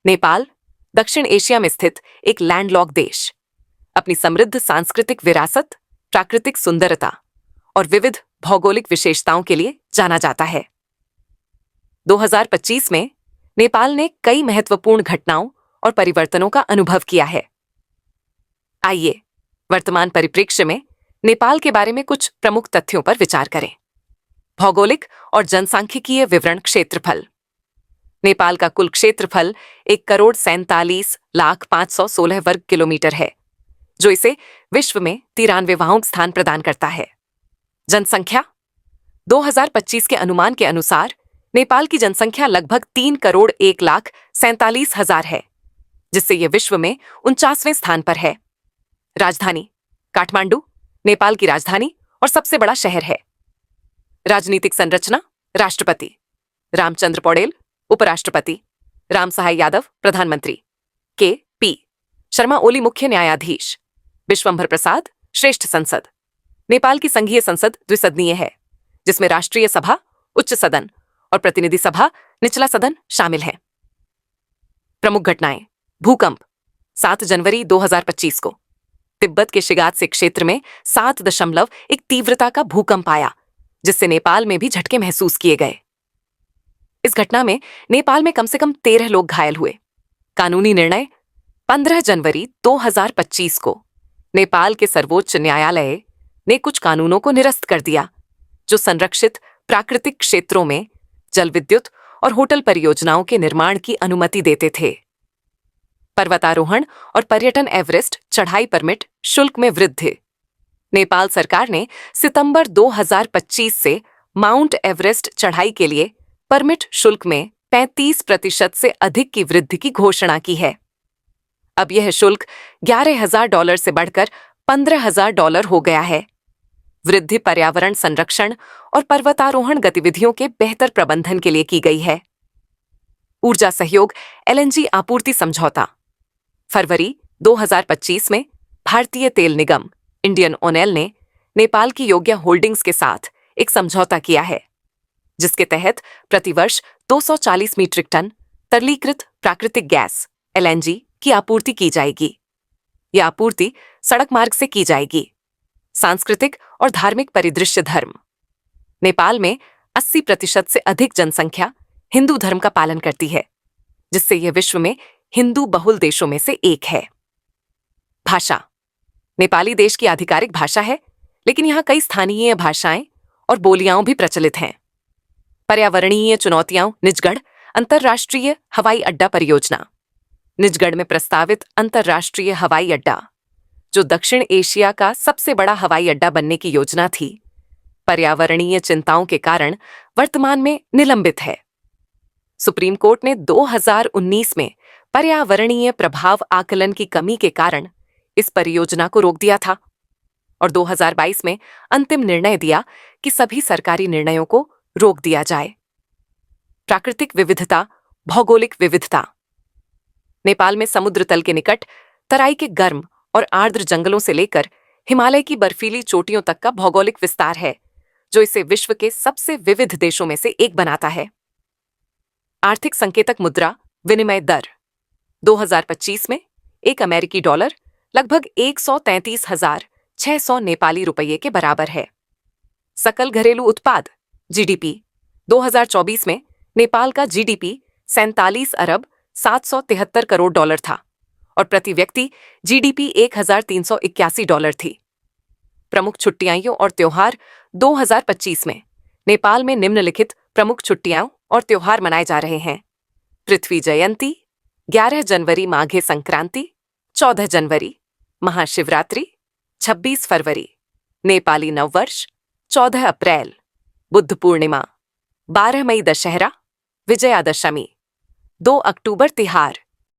नेपाल दक्षिण एशिया में स्थित एक लैंडलॉक देश अपनी समृद्ध सांस्कृतिक विरासत, प्राकृतिक सुंदरता और विविध भौगोलिक विशेषताओं के लिए जाना जाता है। 2025 में नेपाल ने कई महत्वपूर्ण घटनाओं और परिवर्तनों का अनुभव किया है। आइए वर्तमान परिप्रेक्ष्य में नेपाल के बारे में कुछ प्रमुख तथ्यों पर विचार करें। भौगोलिक और जनसांख्यिकीय विवरण। क्षेत्रफल। नेपाल का कुल क्षेत्रफल 1,47,05,16 वर्ग किलोमीटर है, जो इसे विश्व में 93वां स्थान प्रदान करता है। जनसंख्या। 2025 के अनुमान के अनुसार नेपाल की जनसंख्या लगभग 3,01,47,000 है, जिससे यह विश्व में 49वें स्थान पर है। राजधानी। काठमांडू नेपाल की राजधानी और सबसे बड़ा शहर है। राजनीतिक संरचना। राष्ट्रपति रामचंद्र पौडेल, उपराष्ट्रपति रामसहाय यादव, प्रधानमंत्री के.पी. शर्मा ओली, मुख्य न्यायाधीश विश्वंभर प्रसाद, श्रेष्ठ संसद। नेपाल की संघीय संसद द्विसदनीय है, जिसमें राष्ट्रीय सभा, उच्च सदन और प्रतिनिधि सभा, निचला सदन शामिल हैं। प्रमुख घटनाएं। भूकंप 7 जनवरी 2025 को तिब्बत के शिगात्से क्षेत्र में 7.1 तीव्रता का भूकंप आया, जिससे नेपाल में भी झटके महसूस किए गए। इस घटना में नेपाल में कम से कम 13 लोग घायल हुए। कानूनी निर्णय। 15 जनवरी 2025 को नेपाल के सर्वोच्च न्यायालय ने कुछ कानूनों को निरस्त कर दिया, जो संरक्षित प्राकृतिक क्षेत्रों में जल विद्युत और होटल परियोजनाओं के निर्माण की अनुमति देते थे। पर्वतारोहण और पर्यटन। एवरेस्ट चढ़ाई परमिट शुल्क में वृद्धि। नेपाल सरकार ने सितंबर 2025 से माउंट एवरेस्ट चढ़ाई के लिए परमिट शुल्क में 35% से अधिक की वृद्धि की घोषणा की है। अब यह शुल्क $11,000 से बढ़कर $15,000 हो गया है। वृद्धि पर्यावरण संरक्षण और पर्वतारोहण गतिविधियों के बेहतर प्रबंधन के लिए की गई है। ऊर्जा सहयोग। एलएनजी आपूर्ति समझौता। फरवरी 2025 में भारतीय तेल निगम इंडियन ओनेल ने नेपाल की योग्य होल्डिंग्स के साथ एक समझौता किया है, जिसके तहत प्रतिवर्ष 240 मीट्रिक टन तरलीकृत प्राकृतिक गैस एलएनजी की आपूर्ति की जाएगी। यह आपूर्ति सड़क मार्ग से की जाएगी। सांस्कृतिक और धार्मिक परिदृश्य। धर्म। नेपाल में 80% से अधिक जनसंख्या हिंदू धर्म का पालन करती है, जिससे यह विश्व में हिंदू बहुल देशों में से एक है। भाषा। नेपाली देश की आधिकारिक भाषा है, लेकिन यहाँ कई स्थानीय भाषाएं और बोलियां भी प्रचलित हैं। पर्यावरणीय चुनौतियां। निजगढ़ अंतर्राष्ट्रीय हवाई अड्डा परियोजना। निजगढ़ में प्रस्तावित अंतर्राष्ट्रीय हवाई अड्डा, जो दक्षिण एशिया का सबसे बड़ा हवाई अड्डा बनने की योजना थी, पर्यावरणीय चिंताओं के कारण वर्तमान में निलंबित है। सुप्रीम कोर्ट ने 2019 में पर्यावरणीय प्रभाव आकलन की कमी के कारण इस परियोजना को रोक दिया था और 2022 में अंतिम निर्णय दिया कि सभी सरकारी निर्णयों को रोक दिया जाए। प्राकृतिक विविधता। भौगोलिक विविधता। नेपाल में समुद्र तल के निकट तराई के गर्म और आर्द्र जंगलों से लेकर हिमालय की बर्फीली चोटियों तक का भौगोलिक विस्तार है, जो इसे विश्व के सबसे विविध देशों में से एक बनाता है। आर्थिक संकेतक मुद्रा विनिमय दर। 2025 में एक अमेरिकी डॉलर लगभग 133,600 नेपाली रुपये के बराबर है। सकल घरेलू उत्पाद जीडीपी। 2024 में नेपाल का जीडीपी 47 अरब 773 करोड़ डॉलर था और प्रति व्यक्ति जीडीपी $1,381 थी। प्रमुख छुट्टियां और त्योहार। 2025 में नेपाल में निम्नलिखित प्रमुख छुट्टियां और त्योहार मनाए जा रहे हैं। पृथ्वी जयंती 11 जनवरी, माघे संक्रांति 14 जनवरी, महाशिवरात्रि 26 फरवरी, नेपाली नववर्ष 14 अप्रैल, बुद्ध पूर्णिमा 12 मई, दशहरा, विजयादशमी 2 अक्टूबर, तिहार।